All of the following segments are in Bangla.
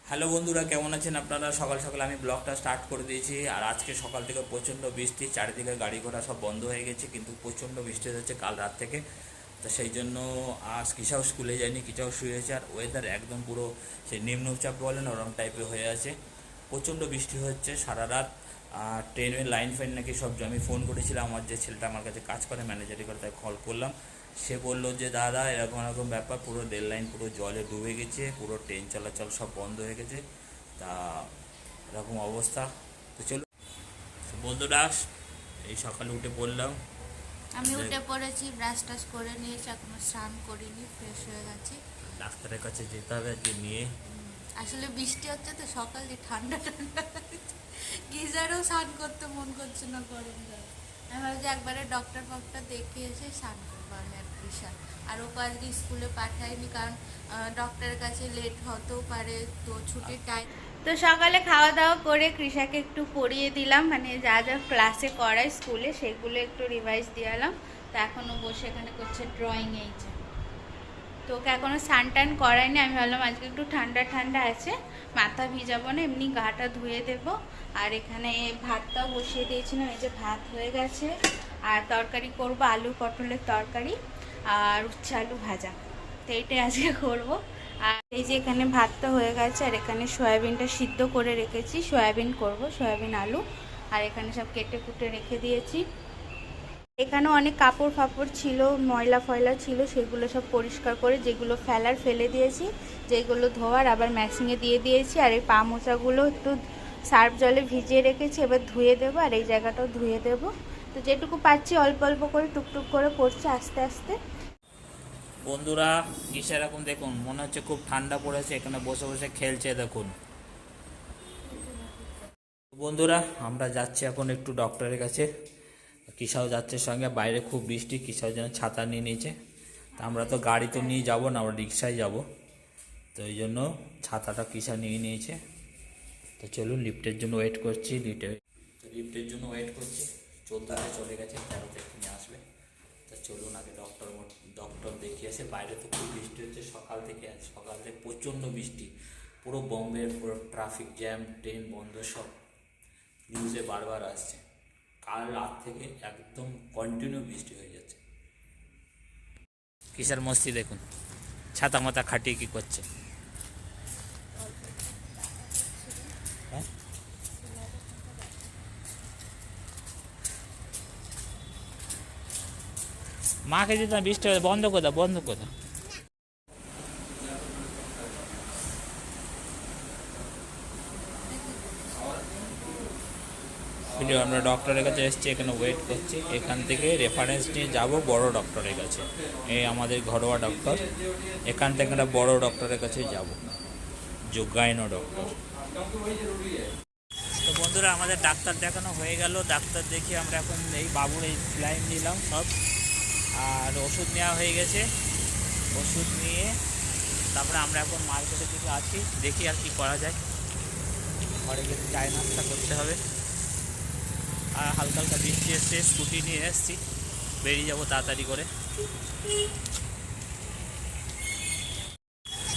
হ্যালো বন্ধুরা, কেমন আছেন আপনারা? সকাল সকাল আমি ব্লগটা স্টার্ট করে দিয়েছি। আর আজকে সকাল থেকে প্রচণ্ড বৃষ্টি, চারিদিকে গাড়ি ঘোড়া সব বন্ধ হয়ে গেছে, কিন্তু প্রচণ্ড বৃষ্টি হচ্ছে কাল রাত থেকে। তো সেই জন্য আজ কিসাও স্কুলে যায়নি, কিসাও শুয়েছে। আর ওয়েদার একদম পুরো সেই নিম্নচাপ বলেন ওরম টাইপের হয়ে আছে, প্রচণ্ড বৃষ্টি হচ্ছে সারা রাত। আর ট্রেনের লাইন ফাইন নাকি সব আমি ফোন করেছিলাম, আমার যে ছেলেটা আমার কাছে কাজ করে, ম্যানেজারি করে, তাই কল করলাম। সে বললো যে দাদা এরকম এরকম ব্যাপার, পুরো রেল লাইন পুরো জলে ডুবে গেছে, পুরো ট্রেন চলাচল সব বন্ধ হয়ে গেছে। তা এরকম অবস্থা। তো চলো বন্ধুরা, এই সকালে উঠে পড়লাম। আমি উঠে পড়েছি, ব্রাশ টাশ করে নিয়েছি, এখনো স্নান করিনি, ফ্রেশ হয়ে গেছি। ডাক্তারের কাছে যেতে হবে আজকে নিয়ে। আসলে বৃষ্টি হচ্ছে তো সকাল দিয়ে ঠান্ডা ঠান্ডা গিজারও স্নান করতে মন করছে না গরম জল। আমি ভাবছি একবারে ডক্টর ফক্টর দেখে এসে স্নান করবো আমি আর তৃষা। আর ওকে আজকে স্কুলে পাঠাইনি, কারণ ডক্টরের কাছে লেট হতেও পারে, তো ছুটির টাইম। তো সকালে খাওয়া দাওয়া করে কৃষাকে একটু পড়িয়ে দিলাম, মানে যা যা ক্লাসে করায় স্কুলে সেগুলো একটু রিভাইজ দিয়ে এলাম। তো এখনও বসে এখানে করছে ড্রয়িং। এই যে তোকে এখনও স্নান টান করাইনি, আমি ভাবলাম আজকে একটু ঠান্ডা ঠান্ডা আছে, মাথা ভিজাবো না, এমনি গাটা ধুয়ে দেবো। আর এখানে ভাতটাও বসিয়ে দিয়েছিলাম, এই যে ভাত হয়ে গেছে। আর তরকারি করব, আলু পটলের তরকারি আর উচ্ছে আলু ভাজা, তো এইটাই আজকে করবো। আর এই যে এখানে ভাতটা হয়ে গেছে, আর এখানে সয়াবিনটা সিদ্ধ করে রেখেছি, সয়াবিন করব, সয়াবিন আলু। আর এখানে সব কেটে কুটে রেখে দিয়েছি। এখানে অনেক কাপড় ফাপড় ছিল, ময়লা ফয়লা ছিল, সেগুলো সব পরিষ্কার করে, যেগুলো ফেলার ফেলে দিয়েছি, যেগুলো ধোয়ার আবার ম্যাশিংয়ে দিয়ে দিয়েছি। আর এই পা মোচাগুলো একটু সার্ফ জলে ভিজিয়ে রেখেছি, এবার ধুয়ে দেবো। আর এই জায়গাটাও ধুয়ে দেবো। তো যেটুকু পাচ্ছি অল্প অল্প করে টুকটুক করে করছি আস্তে আস্তে। বন্ধুরা কিসে এরকম দেখুন, মনে হচ্ছে খুব ঠান্ডা পড়েছে, এখানে বসে বসে খেলছে দেখুন। বন্ধুরা আমরা যাচ্ছি এখন একটু ডক্টরের কাছে, কিসাও যাচ্ছে সঙ্গে। বাইরে খুব বৃষ্টি, কিসাও যেন ছাতা নিয়ে নিয়েছে। তা আমরা তো গাড়ি তো নিয়ে যাব না, আমরা রিক্সায় যাব, তো এই জন্য ছাতাটা কিসা নিয়ে নিয়েছে। তো চলুন, লিফটের জন্য ওয়েট করছি, লিফটের জন্য ওয়েট করছি। 14তে চলে গেছে, 13তে নিয়ে আসবে। তো চলুন আগে ডক্টর দেখিয়ে আসে। বাইরে তো খুব বৃষ্টি হচ্ছে সকাল থেকে, সকাল থেকে প্রচণ্ড বৃষ্টি, পুরো বম্বের পুরো ট্রাফিক জ্যাম, ট্রেন বন্ধ, সব নিউজে বারবার আসছে। কাল রাত থেকে একদম কন্টিনিউ বৃষ্টি হয়ে যাচ্ছে। কিসার মস্তি দেখুন, ছাতা মাথা খাটিয়ে কি করছে। হ্যাঁ, মাকে দিতাম, বৃষ্টি বন্ধ করে দাও, বন্ধ করে দাও। আমরা ডক্টরের কাছে এসেছি, এখানে ওয়েট করছি। এখান থেকে রেফারেন্স নিয়ে যাব বড় ডক্টরের কাছে, এই আমাদের ঘরোয়া ডক্টর। এখান থেকে একটা বড় ডক্টরের কাছে যাব, যোগ্যায়ন ডক্টর। তো বন্ধুরা আমাদের ডাক্তার দেখানো হয়ে গেল। ডাক্তার দেখিয়ে আমরা এখন এই বাবুর এই স্যালাইন নিলাম সব, আর ওষুধ নেওয়া হয়ে গেছে। ওষুধ নিয়ে তারপরে আমরা এখন মার্কেটের দিকে আছি, দেখি আর কি করা যায়। ঘরে গিয়ে চায় নাস্তা করতে হবে। আর হালকা হালকা বৃষ্টি এসছে, স্কুটি নিয়ে এসেছি, বেরিয়ে যাবো তাড়াতাড়ি করে।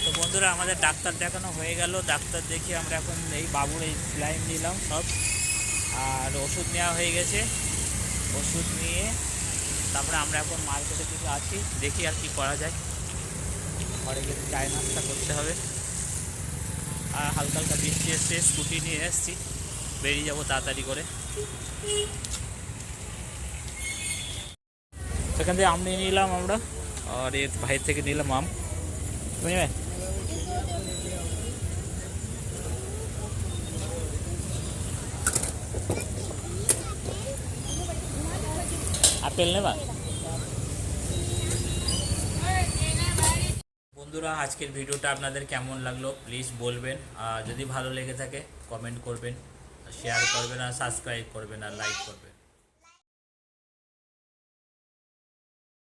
তো বন্ধুরা আমাদের ডাক্তার দেখানো হয়ে গেল। ডাক্তার দেখিয়ে আমরা এখন এই বাবুর এই স্যালাইন নিলাম সব, আর ওষুধ নেওয়া হয়ে গেছে। ওষুধ নিয়ে তারপরে আমরা এখন মার্কেটের দিকে আছি, দেখি আর কি করা যায়। ঘরে গিয়ে চায় নাস্তা করতে হবে। আর হালকা হালকা বৃষ্টি এসছে, স্কুটি নিয়ে এসেছি, বেরিয়ে যাবো তাড়াতাড়ি করে। সেখান থেকে আম নিয়ে নিলাম আমরা, আর এর ভাইয়ের থেকে নিলাম আম, বুঝবে। আপেল নেবা? বন্ধুরা আজকের ভিডিওটা আপনাদের কেমন লাগলো প্লিজ বলবেন। আর যদি ভালো লেগে থাকে কমেন্ট করবেন, শেয়ার করবেন, আর সাবস্ক্রাইব করবেন, আর লাইক করবেন।